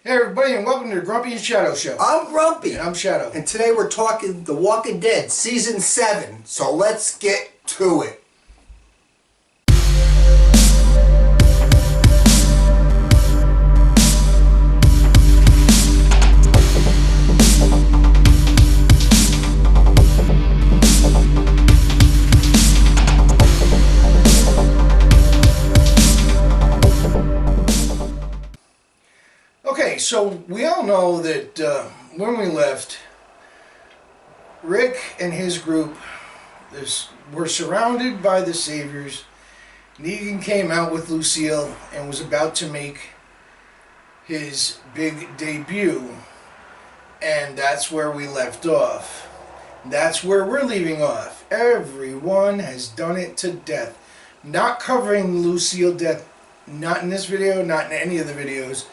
Hey everybody, and welcome to the Grumpy and Shadow Show. I'm Grumpy. And I'm Shadow. And today we're talking The Walking Dead Season 7. So let's get to it. Okay, so we all know that when we left, Rick and his group were surrounded by the Saviors. Negan came out with Lucille and was about to make his big debut. And that's where we left off. That's where we're leaving off. Everyone has done it to death. Not covering Lucille death, not in this video, not in any of the videos,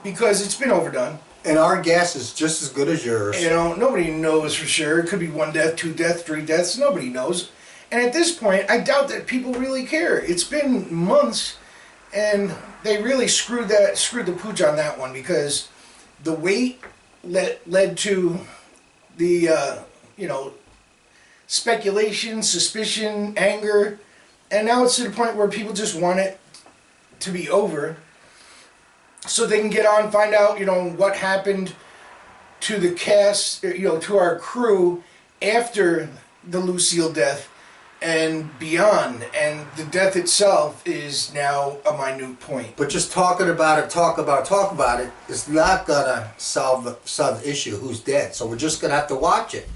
because it's been overdone. And our guess is just as good as yours. You know, nobody knows for sure. It could be 1 death, 2 deaths, 3 deaths. Nobody knows. And at this point, I doubt that people really care. It's been months, and they really screwed the pooch on that one, because the wait led to the speculation, suspicion, anger, and now it's to the point where people just want it to be over, so they can get on, find out, what happened to the cast, to our crew after the Lucille death and beyond. And the death itself is now a minute point. But just talking about it is not gonna solve the issue. Who's dead? So we're just gonna have to watch it.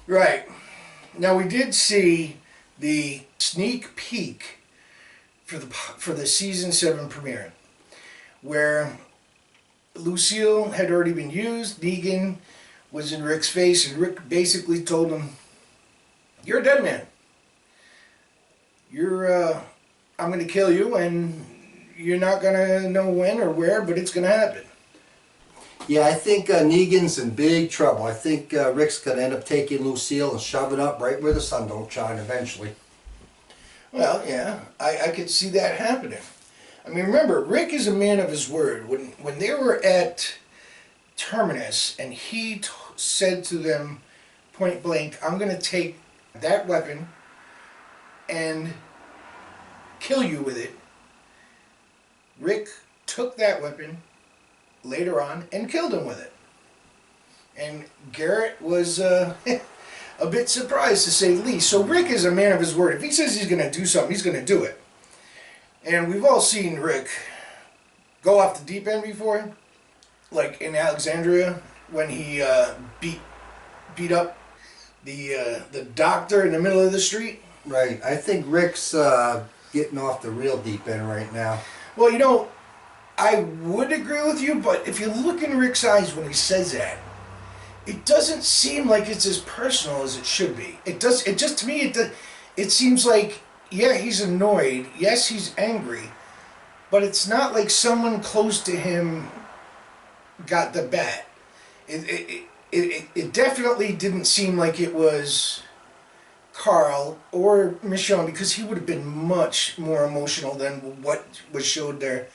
Right. Now we did see the sneak peek for the season 7 premiere, where Lucille had already been used. Negan was in Rick's face, and Rick basically told him, "You're a dead man. I'm going to kill you, and you're not going to know when or where, but it's going to happen." Yeah, I think Negan's in big trouble. I think Rick's going to end up taking Lucille and shoving up right where the sun don't shine eventually. Well, yeah, I could see that happening. I mean, remember, Rick is a man of his word. When they were at Terminus, and he said to them point blank, "I'm going to take that weapon and kill you with it," Rick took that weapon later on and killed him with it. And Garrett was a bit surprised, to say the least. So Rick is a man of his word. If he says he's going to do something, he's going to do it. And we've all seen Rick go off the deep end before, like in Alexandria when he beat up the doctor in the middle of the street. Right. I think Rick's getting off the real deep end right now. Well, I would agree with you, but if you look in Rick's eyes when he says that, it doesn't seem like it's as personal as it should be. It seems like, yeah, he's annoyed. Yes, he's angry. But it's not like someone close to him got the bat. It definitely didn't seem like it was Carl or Michonne, because he would have been much more emotional than what was showed there.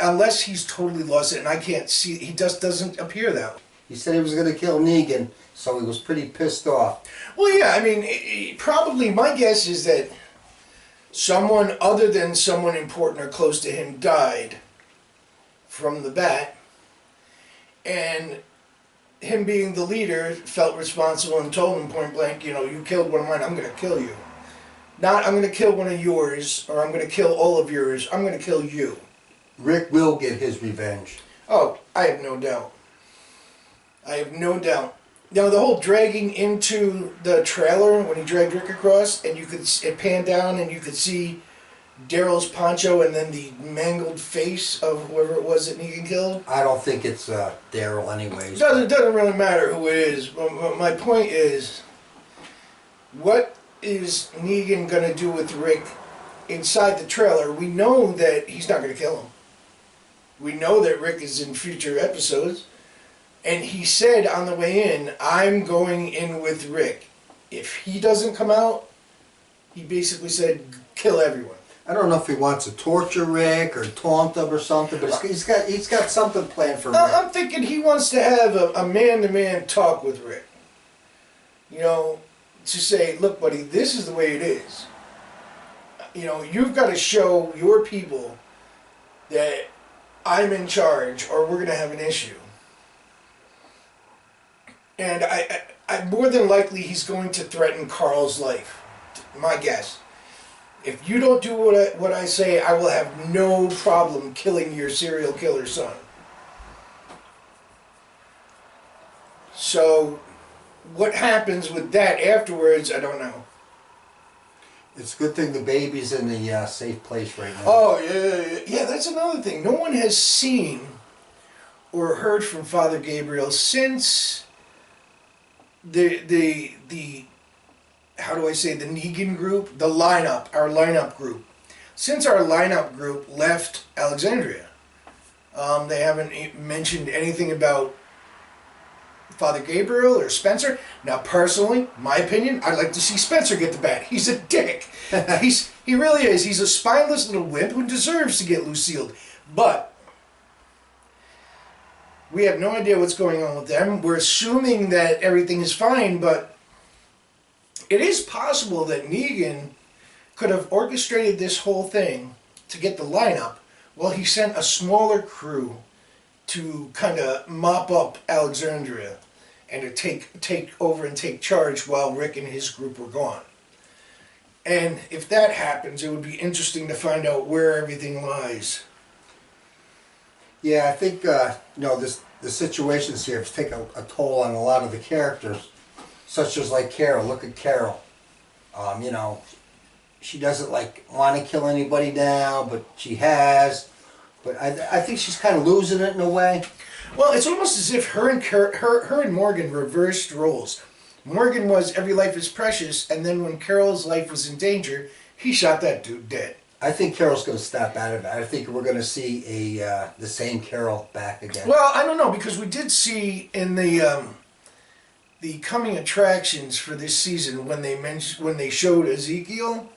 Unless he's totally lost it, and I can't see. He just doesn't appear that way. He said he was going to kill Negan, so he was pretty pissed off. Well, yeah, I mean, probably my guess is that someone other than someone important or close to him died from the bat, and him being the leader felt responsible and told him point blank, "You killed one of mine, I'm going to kill you. Not, I'm going to kill one of yours, or I'm going to kill all of yours, I'm going to kill you." Rick will get his revenge. Oh, I have no doubt. I have no doubt. Now, the whole dragging into the trailer, when he dragged Rick across, and it panned down, and you could see Daryl's poncho and then the mangled face of whoever it was that Negan killed. I don't think it's Daryl anyways. It doesn't really matter who it is. My point is, what is Negan going to do with Rick inside the trailer? We know that he's not going to kill him. We know that Rick is in future episodes. And he said on the way in, "I'm going in with Rick. If he doesn't come out," he basically said, "kill everyone." I don't know if he wants to torture Rick or taunt him or something, but he's got something planned for Rick. I'm thinking he wants to have a man-to-man talk with Rick. You know, to say, look, buddy, this is the way it is. You know, you've got to show your people that I'm in charge, or we're going to have an issue. And I more than likely he's going to threaten Carl's life. My guess. If you don't do what I say, I will have no problem killing your serial killer son. So, what happens with that afterwards, I don't know. It's a good thing the baby's in the safe place right now. Oh, yeah, that's another thing. No one has seen or heard from Father Gabriel since the how do I say, the Negan group, our lineup group. Since our lineup group left Alexandria, they haven't mentioned anything about Father Gabriel or Spencer. Now, personally, my opinion, I'd like to see Spencer get the bat. He's a dick. He really is. He's a spineless little wimp who deserves to get Lucille. But we have no idea what's going on with them. We're assuming that everything is fine, but it is possible that Negan could have orchestrated this whole thing to get the lineup while he sent a smaller crew to kind of mop up Alexandria and to take over and take charge while Rick and his group were gone. And if that happens, it would be interesting to find out where everything lies. Yeah, I think the situations here have taken a toll on a lot of the characters, such as like Carol. Look at Carol. She doesn't want to kill anybody now, but she has. But I think she's kind of losing it in a way. Well, it's almost as if her and Morgan reversed roles. Morgan was every life is precious, and then when Carol's life was in danger, he shot that dude dead. I think Carol's going to snap out of it. I think we're going to see the same Carol back again. Well, I don't know, because we did see in the coming attractions for this season when they showed Ezekiel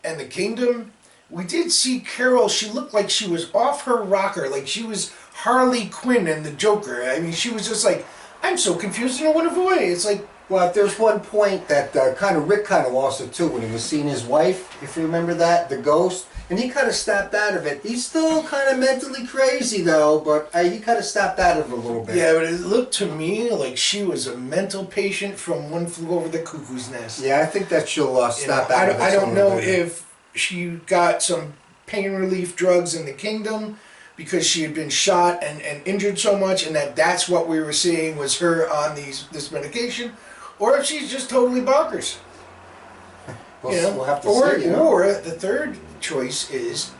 and the kingdom, we did see Carol. She looked like she was off her rocker, like she was Harley Quinn and the Joker. I mean, she was just like, I'm so confused in a wonderful way. It's like, well, there's one point that Rick kind of lost it too when he was seeing his wife, if you remember that, the ghost, and he kind of snapped out of it. He's still kind of mentally crazy though, but he kind of snapped out of it a little bit. Yeah, but it looked to me like she was a mental patient from One Flew Over the Cuckoo's Nest. Yeah, I think that she'll snap out of it. I don't know if she got some pain relief drugs in the kingdom because she had been shot and injured so much, and that's what we were seeing was her on this medication, or if she's just totally bonkers. We'll have to see. Or the third choice is,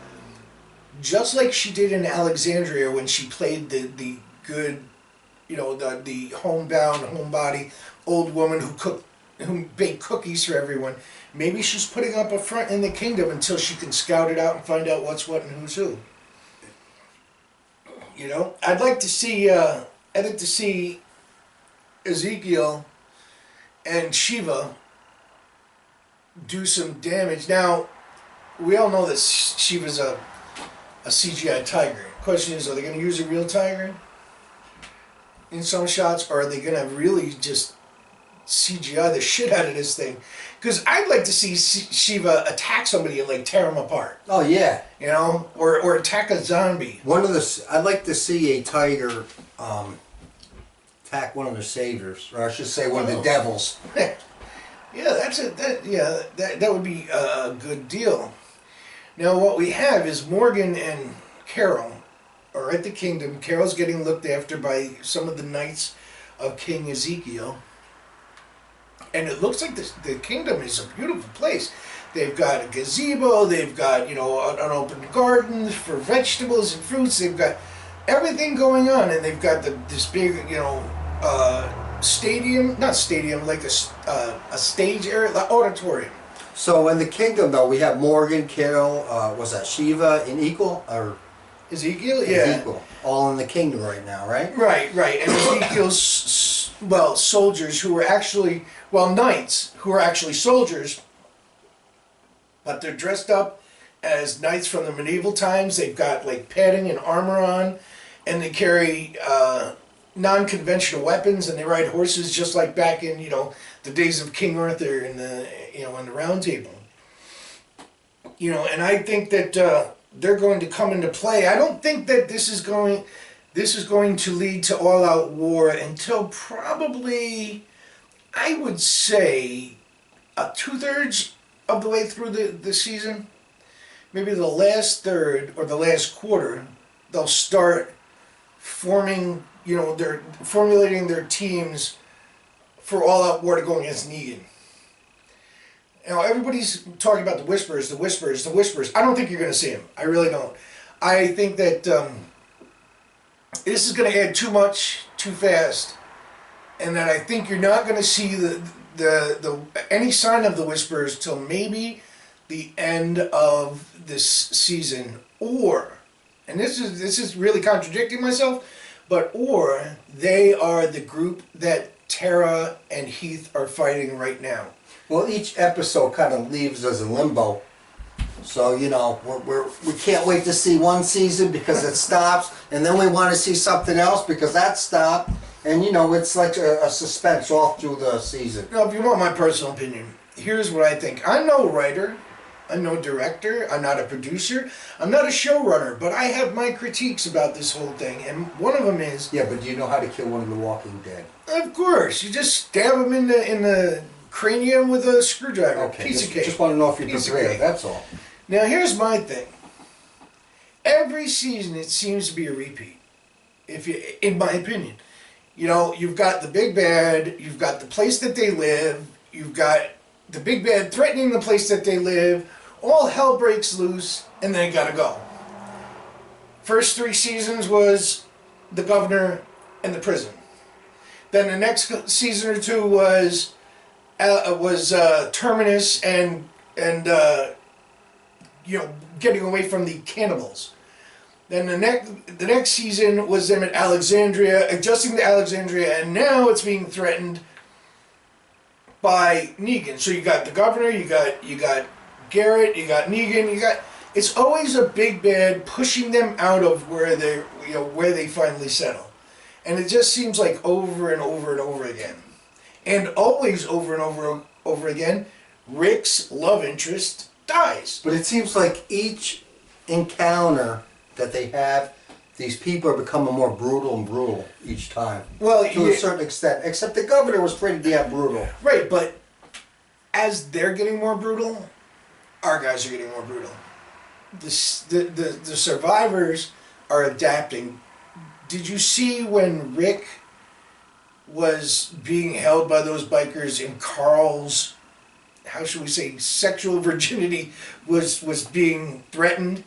just like she did in Alexandria when she played the good, the homebound, homebody old woman who baked cookies for everyone. Maybe she's putting up a front in the kingdom until she can scout it out and find out what's what and who's who. I'd like to see Ezekiel and Shiva do some damage. Now, we all know that Shiva's a CGI tiger. Question is, are they going to use a real tiger in some shots, or are they going to really just CGI the shit out of this thing? Because I'd like to see Shiva attack somebody and tear them apart. Oh yeah, or attack a zombie. I'd like to see a tiger attack one of their saviors, or I should say one of the devils. Yeah, that would be a good deal. Now what we have is Morgan and Carol are at the kingdom. Carol's getting looked after by some of the knights of King Ezekiel. And it looks like the kingdom is a beautiful place. They've got a gazebo, they've got, an open garden for vegetables and fruits, they've got everything going on, and they've got this big, stadium, not stadium, like a stage area, auditorium. So in the kingdom, though, we have Morgan, Carol, was that Shiva, and Ezekiel, yeah. Ezekiel, all in the kingdom right now, right? Right, and Ezekiel's, soldiers who were actually, knights who are actually soldiers, but they're dressed up as knights from the medieval times. They've got like padding and armor on, and they carry non-conventional weapons, and they ride horses just like back in the days of King Arthur and on the Round Table. And I think that they're going to come into play. I don't think that this is going to lead to all-out war until probably, I would say, 2/3 of the way through the season. Maybe the last third or the last quarter, they'll start forming, they're formulating their teams for all-out war to go against Negan. Everybody's talking about the Whisperers. I don't think you're going to see them. I really don't. I think that this is going to add too much too fast, and that I think you're not going to see the any sign of the Whisperers till maybe the end of this season, and this is really contradicting myself, or they are the group that Tara and Heath are fighting right now. Well, each episode kind of leaves us in limbo. So, we can't wait to see one season because it stops, and then we want to see something else because that stopped. And, it's like a suspense all through the season. Now, if you want my personal opinion, here's what I think. I'm no writer. I'm no director. I'm not a producer. I'm not a showrunner. But I have my critiques about this whole thing. And one of them is... Yeah, but do you know how to kill one of the Walking Dead? Of course. You just stab them in the cranium with a screwdriver. Okay, Piece of cake. just want to know if you're prepared, that's all. Now, here's my thing. Every season, it seems to be a repeat, in my opinion. You've got the big bad, you've got the place that they live, you've got the big bad threatening the place that they live, all hell breaks loose, and they gotta go. First 3 seasons was the governor and the prison. Then the next season or 2 was Terminus and getting away from the cannibals. Then the next season was them at Alexandria, adjusting to Alexandria, and now it's being threatened by Negan. So you got the governor, you got Garrett, you got Negan, it's always a big bad pushing them out of where they finally settle. And it just seems like over and over and over again. And always over and over again, Rick's love interest dies. But it seems like each encounter that they have, these people are becoming more brutal and brutal each time. Well, to a certain extent. Except the governor was pretty damn brutal. Right, but as they're getting more brutal, our guys are getting more brutal. The survivors are adapting. Did you see when Rick was being held by those bikers and Carl's, how should we say, sexual virginity was being threatened,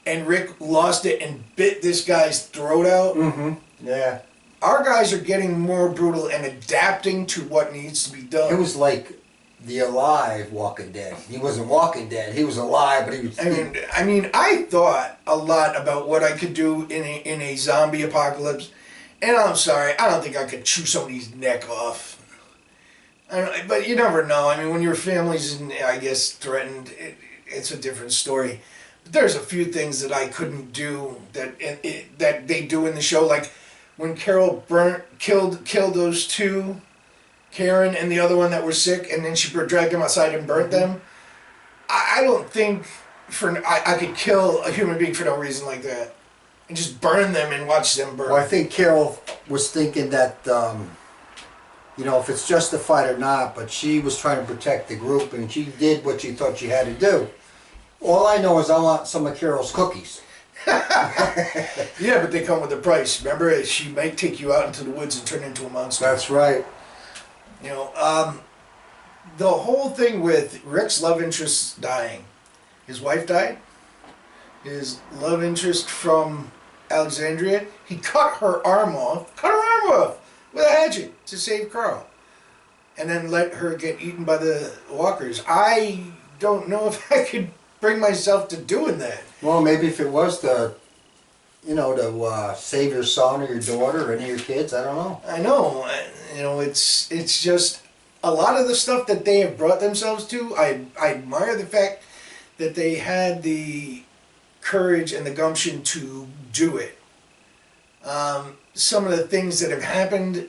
and Rick lost it and bit this guy's throat out? Mm-hmm. Yeah. Our guys are getting more brutal and adapting to what needs to be done. It was like the alive Walking Dead. He wasn't Walking Dead. He was alive, but he was... I mean, I thought a lot about what I could do in a zombie apocalypse. And I'm sorry, I don't think I could chew somebody's neck off. But you never know. I mean, when your family's, I guess, threatened, it's a different story. But there's a few things that I couldn't do that they do in the show. Like when Carol killed those 2, Karen and the other one that were sick, and then she dragged them outside and burnt them. I don't think I could kill a human being for no reason like that. And just burn them and watch them burn. Well, I think Carol was thinking that, if it's justified or not, but she was trying to protect the group, and she did what she thought she had to do. All I know is I want some of Carol's cookies. Yeah, but they come with a price. Remember, she might take you out into the woods and turn into a monster. That's right. The whole thing with Rick's love interest dying. His wife died. His love interest from Alexandria, he cut her arm off with a hatchet to save Carl. And then let her get eaten by the walkers. I don't know if I could bring myself to doing that. Well, maybe if it was to save your son or your daughter or any of your kids, I don't know. I know. It's just a lot of the stuff that they have brought themselves to. I admire the fact that they had the courage and the gumption to do it. Some of the things that have happened,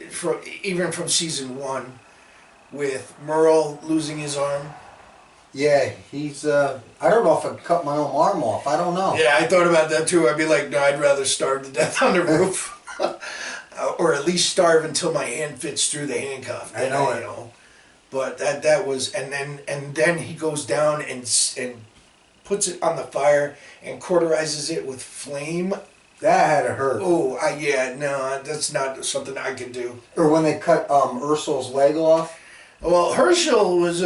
even from season 1, with Merle losing his arm. Yeah, he's. I don't know if I'd cut my own arm off. I don't know. Yeah, I thought about that too. I'd be like, no, I'd rather starve to death on the roof. Or at least starve until my hand fits through the handcuff. I know it. You know. But that was, and then he goes down and puts it on the fire and cauterizes it with flame. That had to hurt. Oh, yeah, no, that's not something I could do. Or when they cut Ursul's leg off. Well, Herschel was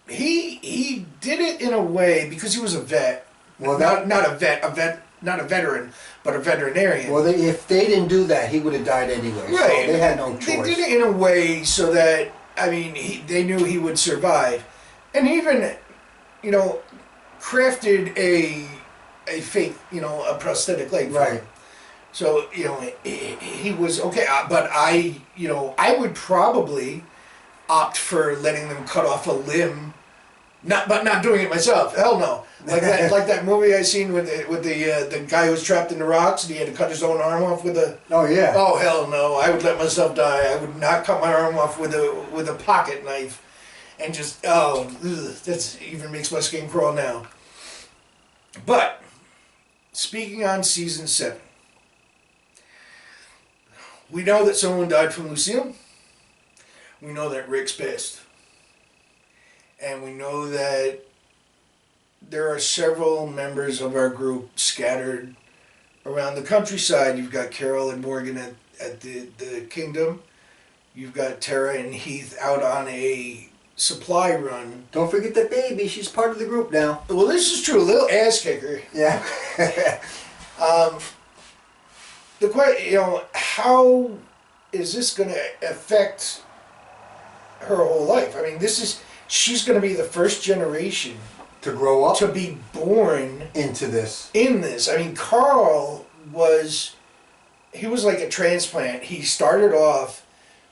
he did it in a way because he was a vet. Well, not a veteran, but a veterinarian. Well, if they didn't do that, he would have died anyway. Right. So they had no choice. They did it in a way so that, I mean, they knew he would survive, and even, you know, crafted a fake, you know, a prosthetic leg. For Right. him. So, you know, he was okay, but I would probably opt for letting them cut off a limb, but not doing it myself. Hell no. Like that movie I seen with the guy who was trapped in the rocks and he had to cut his own arm off with a. Oh yeah. Oh hell no! I would let myself die. I would not cut my arm off with a pocket knife, and just that's even makes my skin crawl now. But speaking on season 7, we know that someone died from Lucille. We know that Rick's pissed, and we know that there are several members of our group scattered around the countryside. You've got Carol and Morgan at the Kingdom. You've got Tara and Heath out on a supply run. Don't forget the baby. She's part of the group now. Well, this is true. A little ass kicker. Yeah. The question, you know, how is this going to affect her whole life? I mean, she's going to be the first generation To grow up to be born into this. in this. I mean, Carl was like a transplant. He started off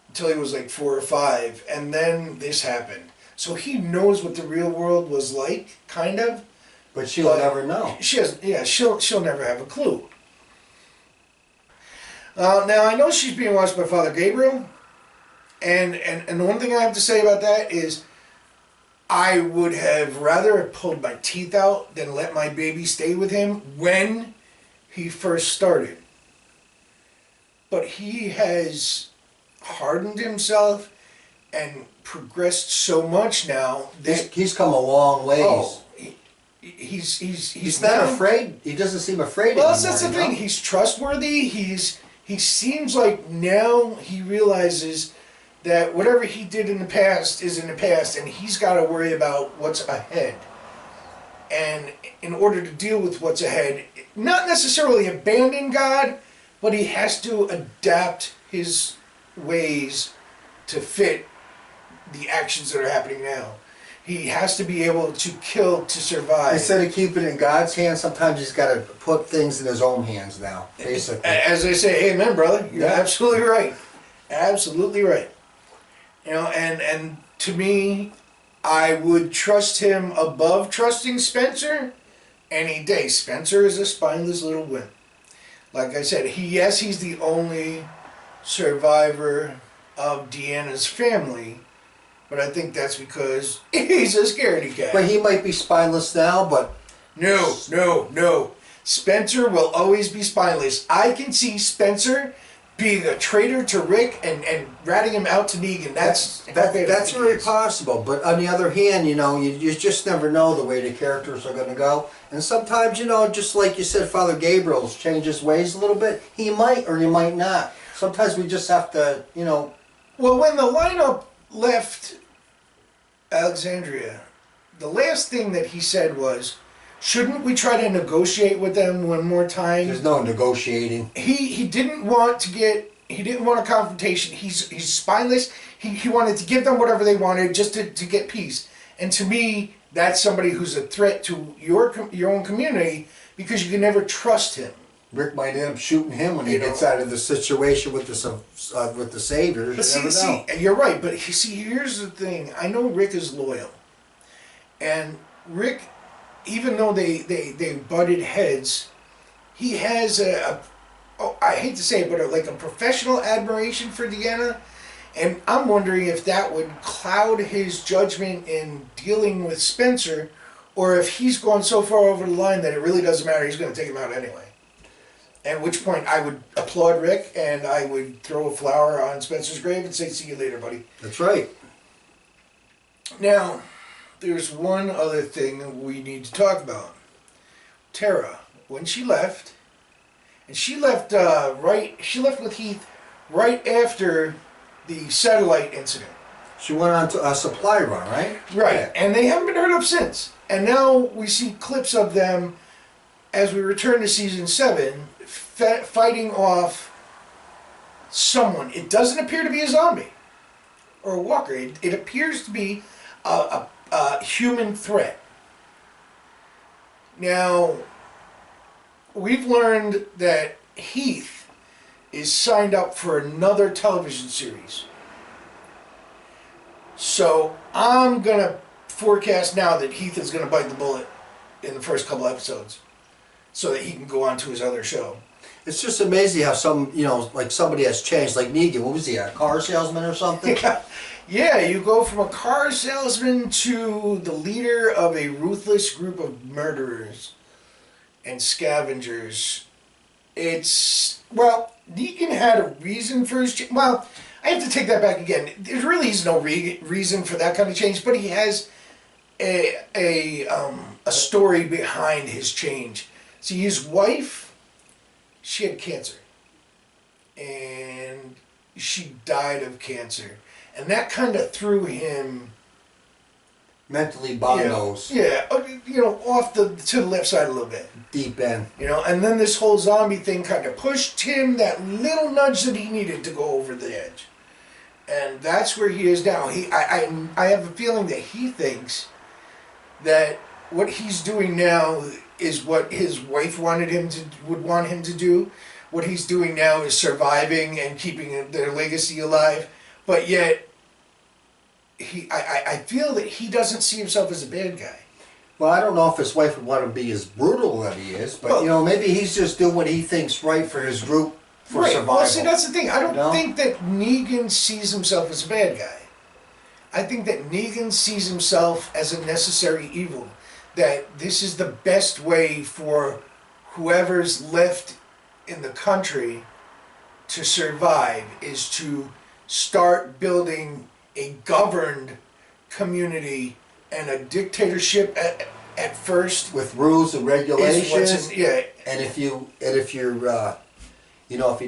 until he was like 4 or 5, and then this happened. So he knows what the real world was like, kind of. But she'll never know. She'll never have a clue. Now I know she's being watched by Father Gabriel, and the one thing I have to say about that is, I would have rather have pulled my teeth out than let my baby stay with him when he first started. But he has hardened himself and progressed so much now that He's come a long ways. he's not now afraid. He doesn't seem afraid Well, anymore. that's the you thing. know? He's trustworthy. He seems like now he realizes that whatever he did in the past is in the past, and he's got to worry about what's ahead. And in order to deal with what's ahead, not necessarily abandon God, but he has to adapt his ways to fit the actions that are happening now. He has to be able to kill to survive. Instead of keeping it in God's hands, sometimes he's got to put things in his own hands now, basically. As they say, amen, brother. You're absolutely right. Absolutely right. You know, and to me, I would trust him above trusting Spencer any day. Spencer is a spineless little wimp. Like I said, he's the only survivor of Deanna's family, but I think that's because he's a scaredy cat. But he might be spineless now, but... No. Spencer will always be spineless. I can see Spencer being a traitor to Rick and ratting him out to Negan. That's very possible. But on the other hand, you know, you just never know the way the characters are going to go. And sometimes, you know, just like you said, Father Gabriel's changed his ways a little bit. He might or he might not. Sometimes we just have to, you know... Well, when the lineup left Alexandria, the last thing that he said was, shouldn't we try to negotiate with them one more time? There's no negotiating. He didn't want a confrontation. He's spineless. He wanted to give them whatever they wanted just to get peace. And to me, that's somebody who's a threat to your own community because you can never trust him. Rick might end up shooting him when he gets out of the situation with the Saviors. But You never know. you're right. But here's the thing. I know Rick is loyal, and Rick, even though they butted heads, he has oh, I hate to say it, but like a professional admiration for Deanna. And I'm wondering if that would cloud his judgment in dealing with Spencer, or if he's gone so far over the line that it really doesn't matter, he's going to take him out anyway. At which point I would applaud Rick and I would throw a flower on Spencer's grave and say, see you later, buddy. That's right. Now, there's one other thing we need to talk about. Tara, when she left, and she left with Heath right after the satellite incident. She went on to a supply run, right? Right, Yeah. and they haven't been heard of since. And now we see clips of them as we return to season 7 fighting off someone. It doesn't appear to be a zombie or a walker. It appears to be a human threat. Now, we've learned that Heath is signed up for another television series. So I'm going to forecast now that Heath is going to bite the bullet in the first couple episodes so that he can go on to his other show. It's just amazing how like somebody has changed. Like Negan, what was he, a car salesman or something? Yeah, you go from a car salesman to the leader of a ruthless group of murderers and scavengers. Negan had a reason for his change. Well, I have to take that back again. There really is no reason for that kind of change, but he has a story behind his change. See, his wife, she had cancer, and she died of cancer, and that kind of threw him Mentally boggles. Off to the left side a little bit. Deep end. And then this whole zombie thing kind of pushed him that little nudge that he needed to go over the edge. And that's where he is now. I have a feeling that he thinks that what he's doing now is what his wife would want him to do. What he's doing now is surviving and keeping their legacy alive. But yet, I feel that he doesn't see himself as a bad guy. Well, I don't know if his wife would want to be as brutal that he is, but maybe he's just doing what he thinks right for his group for survival. Well, see, that's the thing. I don't think that Negan sees himself as a bad guy. I think that Negan sees himself as a necessary evil. That this is the best way for whoever's left in the country to survive is to start building a governed community and a dictatorship at first with rules and regulations. Yeah. And if you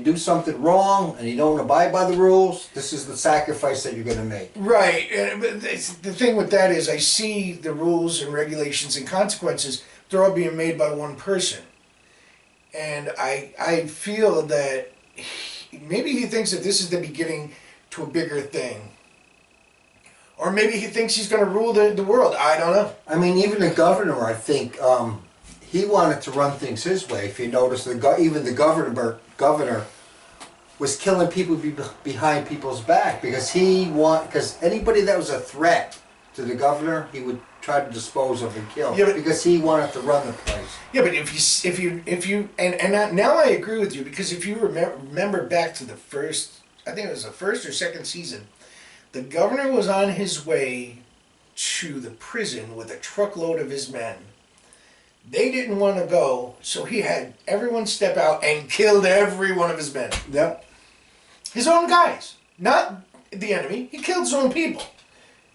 do something wrong and you don't abide by the rules, this is the sacrifice that you're going to make. Right. But the thing with that is I see the rules and regulations and consequences, they're all being made by one person. And I feel that maybe he thinks that this is the beginning to a bigger thing. Or maybe he thinks he's going to rule the world. I don't know. I mean, even the governor, I think, he wanted to run things his way. If you notice, even the governor was killing people behind people's back because because anybody that was a threat to the governor, he would try to dispose of and kill. Yeah, because he wanted to run the place. Yeah, but if you now I agree with you, because if you remember back to the first, I think it was the first or second season, the governor was on his way to the prison with a truckload of his men. They didn't want to go, so he had everyone step out and killed every one of his men. Yep. His own guys, not the enemy. He killed his own people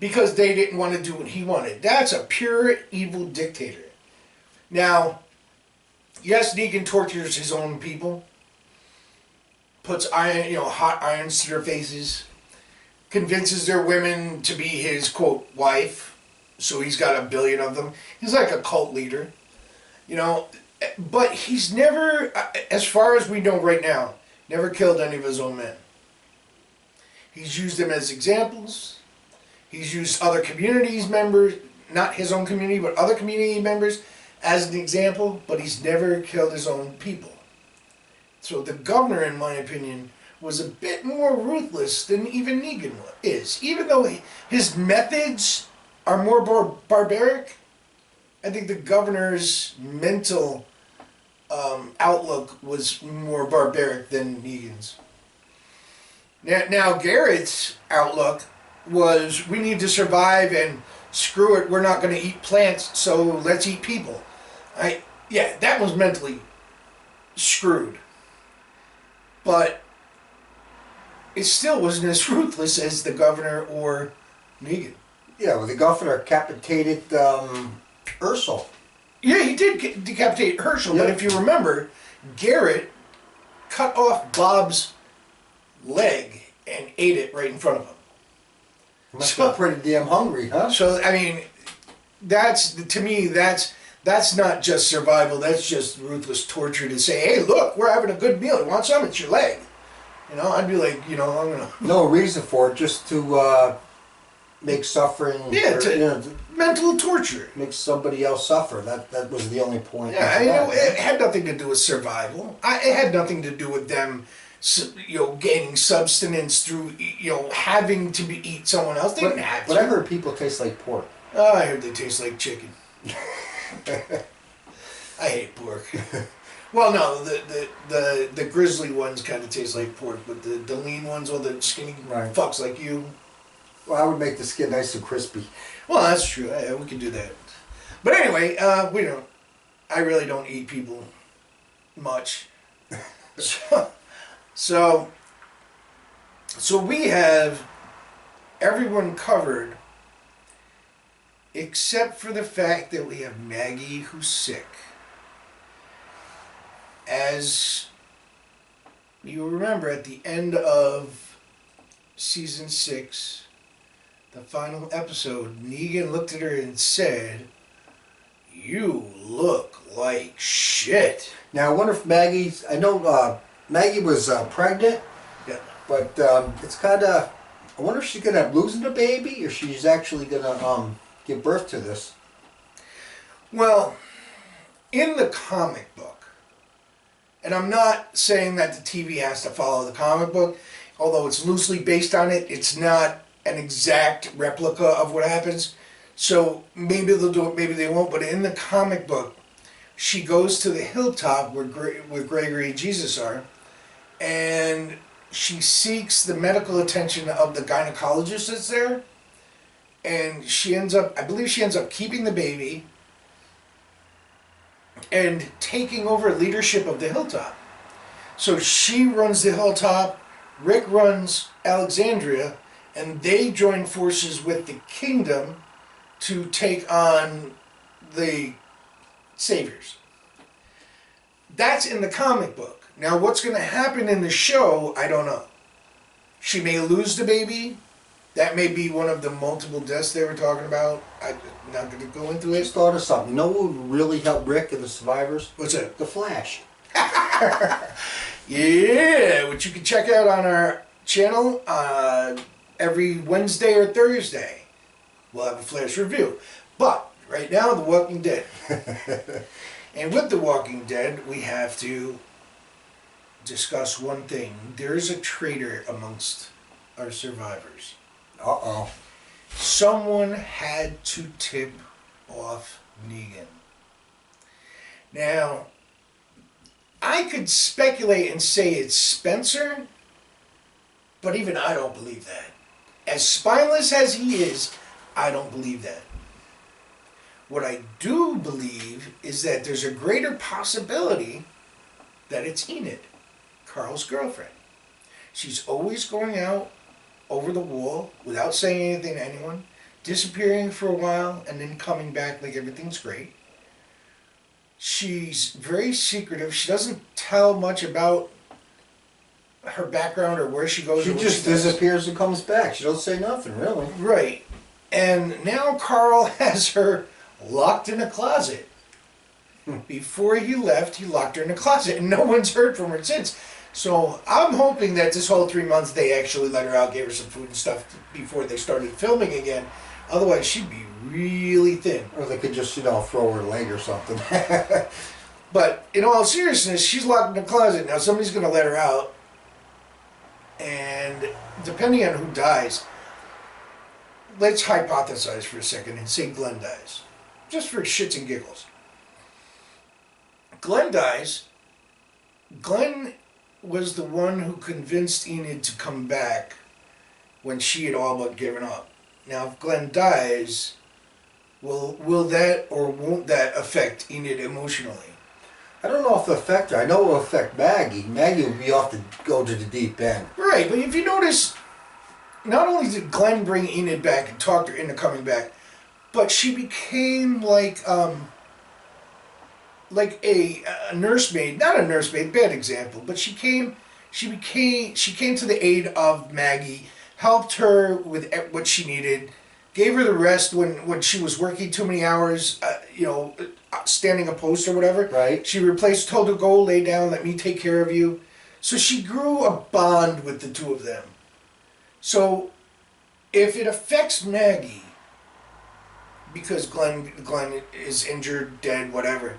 because they didn't want to do what he wanted. That's a pure evil dictator. Now, yes, Negan tortures his own people, puts hot irons to their faces, convinces their women to be his, quote, wife, so he's got 1 billion of them. He's like a cult leader, but he's never, as far as we know right now, never killed any of his own men. He's used them as examples. He's used other communities members, not his own community, but other community members as an example, but he's never killed his own people. So the governor, in my opinion, was a bit more ruthless than even Negan is. Even though his methods are more barbaric I think the governor's mental outlook was more barbaric than Negan's. Now Garrett's outlook was, we need to survive and screw it, we're not going to eat plants, so let's eat people. Yeah, that was mentally screwed. But it still wasn't as ruthless as the governor or Negan. Yeah, well, the governor decapitated Ursel. Yeah, he did decapitate Herschel, but if you remember, Garrett cut off Bob's leg and ate it right in front of him. Must be pretty damn hungry, huh? So, I mean, to me, that's not just survival, that's just ruthless torture to say, hey, look, we're having a good meal, you want some? It's your leg. You know, I'd be like, I'm gonna... No reason for it, just to make suffering... Yeah, mental torture. Make somebody else suffer. That was the only point. Yeah, it had nothing to do with survival. It had nothing to do with them, gaining substance through, having to eat someone else. They didn't have to. But I heard people taste like pork. Oh, I heard they taste like chicken. I hate pork. Well, no, the grizzly ones kind of taste like pork, but the lean ones, all the skinny fucks like you. Well, I would make the skin nice and crispy. Well, that's true. We can do that. But anyway, I really don't eat people much. So we have everyone covered except for the fact that we have Maggie who's sick. As you remember, at the end of season 6, the final episode, Negan looked at her and said, "You look like shit." Now, I wonder if Maggie's... I know Maggie was pregnant. Yeah. But it's kind of... I wonder if she's going to lose the baby or she's actually going to give birth to this. Well, in the comic book, and I'm not saying that the TV has to follow the comic book, although it's loosely based on it, it's not an exact replica of what happens. So maybe they'll do it, maybe they won't. But in the comic book, she goes to the hilltop where Gregory and Jesus are, and she seeks the medical attention of the gynecologist that's there. And she ends up, I believe she ends up keeping the baby and taking over leadership of the hilltop. So she runs the hilltop, Rick runs Alexandria, and they join forces with the kingdom to take on the saviors. That's in the comic book. Now what's going to happen in the show, I don't know. She may lose the baby. That may be one of the multiple deaths they were talking about. I'm not going to go into it. Just thought of something. You know what would really help Rick and the survivors? What's that? The Flash. Yeah, which you can check out on our channel every Wednesday or Thursday. We'll have a Flash review. But right now, The Walking Dead. And with The Walking Dead, we have to discuss one thing. There is a traitor amongst our survivors. Uh-oh. Someone had to tip off Negan. Now, I could speculate and say it's Spencer, but even I don't believe that. As spineless as he is, I don't believe that. What I do believe is that there's a greater possibility that it's Enid, Carl's girlfriend. She's always going out over the wall without saying anything to anyone, disappearing for a while and then coming back like everything's great. She's very secretive. She doesn't tell much about her background or where she goes. She just disappears and comes back. She don't say nothing, really. Right. And now Carl has her locked in a closet. Before he left, he locked her in a closet, and no one's heard from her since. So I'm hoping that this whole 3 months they actually let her out, gave her some food and stuff before they started filming again. Otherwise, she'd be really thin. Or they could just, throw her leg or something. But in all seriousness, she's locked in a closet. Now somebody's going to let her out. And depending on who dies, let's hypothesize for a second and say Glenn dies. just for shits and giggles. Glenn dies. Glenn was the one who convinced Enid to come back when she had all but given up. Now, if Glenn dies, will that or won't that affect Enid emotionally? I don't know if it'll affect her. I know it will affect Maggie. Maggie will be off to go to the deep end. Right, but if you notice, not only did Glenn bring Enid back and talked her into coming back, but she became like a nursemaid. Not a nursemaid, bad example, but she came to the aid of Maggie, helped her with what she needed, gave her the rest when she was working too many hours, standing a post or whatever. Right. She told her, go lay down, let me take care of you. So she grew a bond with the two of them. So if it affects Maggie, because Glenn is injured, dead, whatever,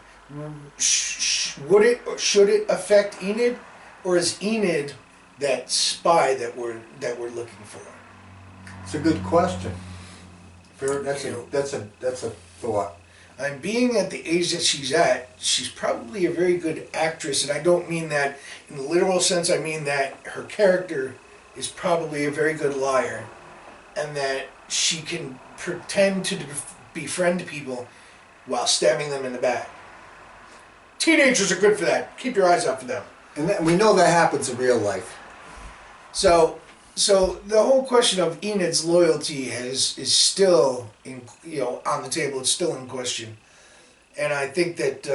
should it affect Enid, or is Enid that spy that we're looking for? It's a good question. That's a thought. And being at the age that she's at, she's probably a very good actress, and I don't mean that in the literal sense. I mean that her character is probably a very good liar, and that she can pretend to befriend people while stabbing them in the back. Teenagers are good for that. Keep your eyes out for them. And we know that happens in real life. So the whole question of Enid's loyalty is still on the table. It's still in question, and I think that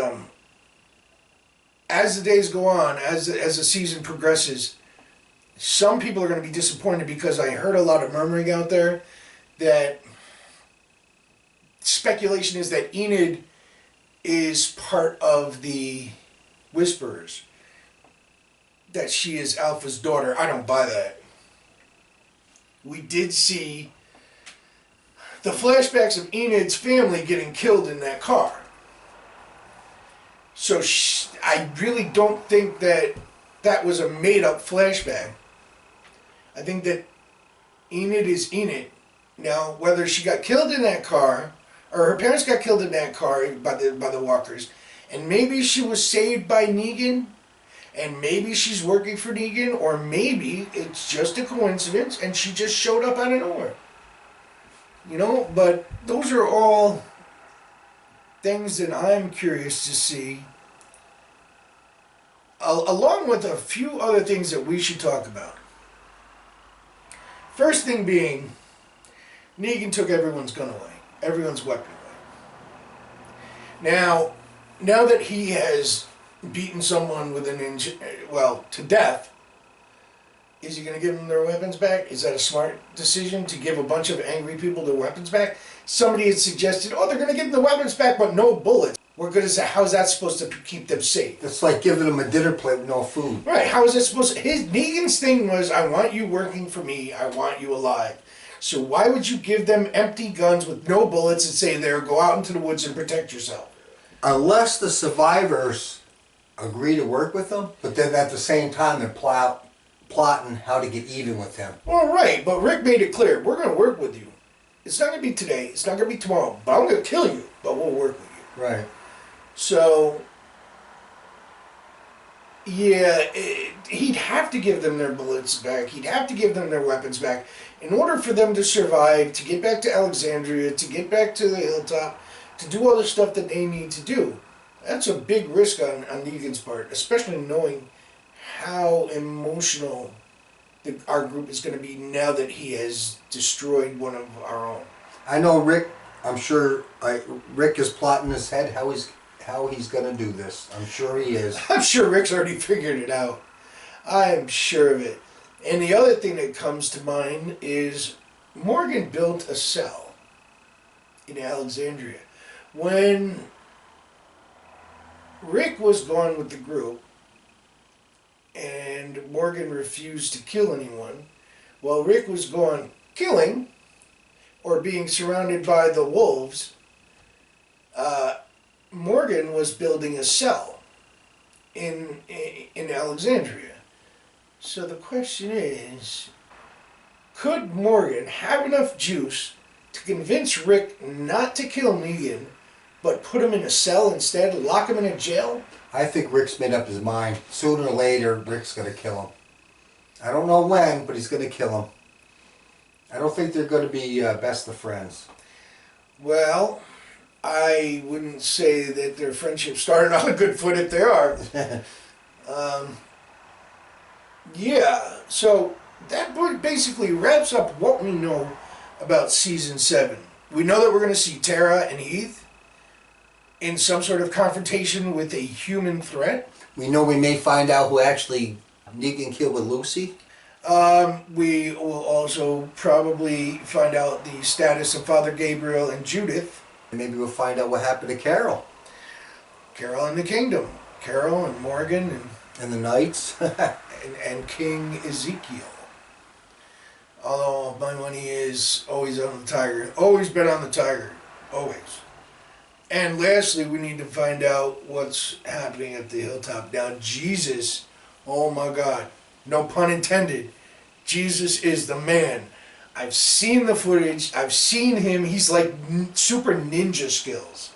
as the days go on, as the season progresses, some people are going to be disappointed, because I heard a lot of murmuring out there that speculation is that Enid is part of the Whisperers, that she is Alpha's daughter. I don't buy that. We did see the flashbacks of Enid's family getting killed in that car. So I really don't think that was a made-up flashback. I think that Enid is Enid. Now, whether she got killed in that car, or her parents got killed in that car by the walkers, and maybe she was saved by Negan, and maybe she's working for Negan, or maybe it's just a coincidence and she just showed up out of nowhere. But those are all things that I'm curious to see, along with a few other things that we should talk about. First thing being, Negan took everyone's gun away, everyone's weapon away. Now that he has beaten someone with to death, is he going to give them their weapons back? Is that a smart decision, to give a bunch of angry people their weapons back? Somebody had suggested, they're going to give them the weapons back, but no bullets. We're going to say, how's that supposed to keep them safe? It's like giving them a dinner plate with no food. Right, how is that supposed to... Negan's thing was, I want you working for me, I want you alive. So why would you give them empty guns with no bullets and say, go out into the woods and protect yourself? Unless the survivors agree to work with them, but then at the same time they're plotting how to get even with him. Well, right, but Rick made it clear, we're going to work with you. It's not going to be today, it's not going to be tomorrow, but I'm going to kill you, but we'll work with you. Right. So, yeah, he'd have to give them their bullets back, he'd have to give them their weapons back, in order for them to survive, to get back to Alexandria, to get back to the hilltop, to do all the stuff that they need to do. That's a big risk on Negan's part, especially knowing how emotional our group is going to be now that he has destroyed one of our own. I know Rick. I'm sure Rick is plotting in his head how he's going to do this. I'm sure he is. I'm sure Rick's already figured it out. I'm sure of it. And the other thing that comes to mind is Morgan built a cell in Alexandria. When Rick was gone with the group and Morgan refused to kill anyone, while Rick was gone killing or being surrounded by the wolves, Morgan was building a cell in Alexandria. So the question is, could Morgan have enough juice to convince Rick not to kill Negan, but put him in a cell instead, lock him in a jail? I think Rick's made up his mind. Sooner or later, Rick's gonna kill him. I don't know when, but he's gonna kill him. I don't think they're gonna be best of friends. Well, I wouldn't say that their friendship started on a good foot if they are. Yeah, so that basically wraps up what we know about season 7. We know that we're going to see Tara and Heath in some sort of confrontation with a human threat. We know we may find out who actually Negan killed with Lucy. We will also probably find out the status of Father Gabriel and Judith. Maybe we'll find out what happened to Carol. Carol in the Kingdom. Carol and Morgan And the Knights. and King Ezekiel. Although my money is always on the Tiger. Always bet on the Tiger. Always. And lastly, we need to find out what's happening at the hilltop. Now, Jesus, oh my God, no pun intended, Jesus is the man. I've seen the footage. I've seen him. He's like super ninja skills.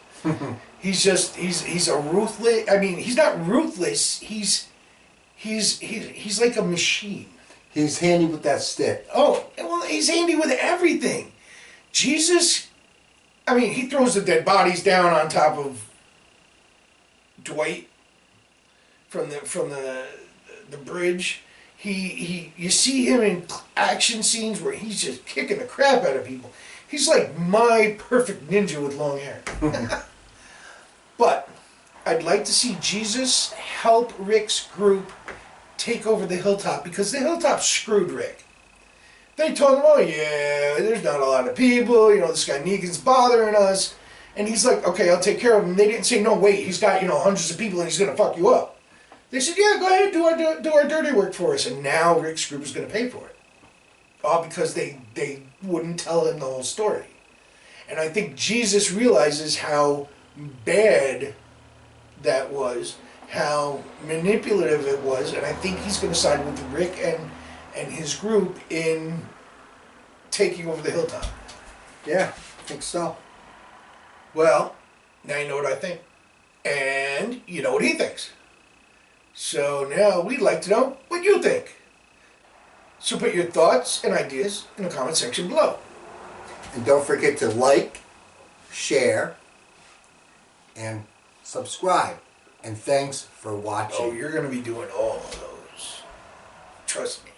He's a ruthless, I mean, he's not ruthless. He's like a machine. He's handy with that stick. Oh, well, he's handy with everything. Jesus, I mean, he throws the dead bodies down on top of Dwight from the bridge. You see him in action scenes where he's just kicking the crap out of people. He's like my perfect ninja with long hair. But I'd like to see Jesus help Rick's group take over the hilltop, because the hilltop screwed Rick. They told him, oh yeah, there's not a lot of people, this guy Negan's bothering us. And he's like, okay, I'll take care of him. They didn't say, no, wait, he's got, hundreds of people and he's going to fuck you up. They said, yeah, go ahead, do our dirty work for us. And now Rick's group is going to pay for it. All because they wouldn't tell him the whole story. And I think Jesus realizes how bad that was, how manipulative it was, and I think he's going to side with Rick and his group in taking over the hilltop. Yeah, I think so. Well, now you know what I think. And you know what he thinks. So now we'd like to know what you think. So put your thoughts and ideas in the comment section below. And don't forget to like, share, and subscribe. And thanks for watching. Oh, you're going to be doing all of those. Trust me.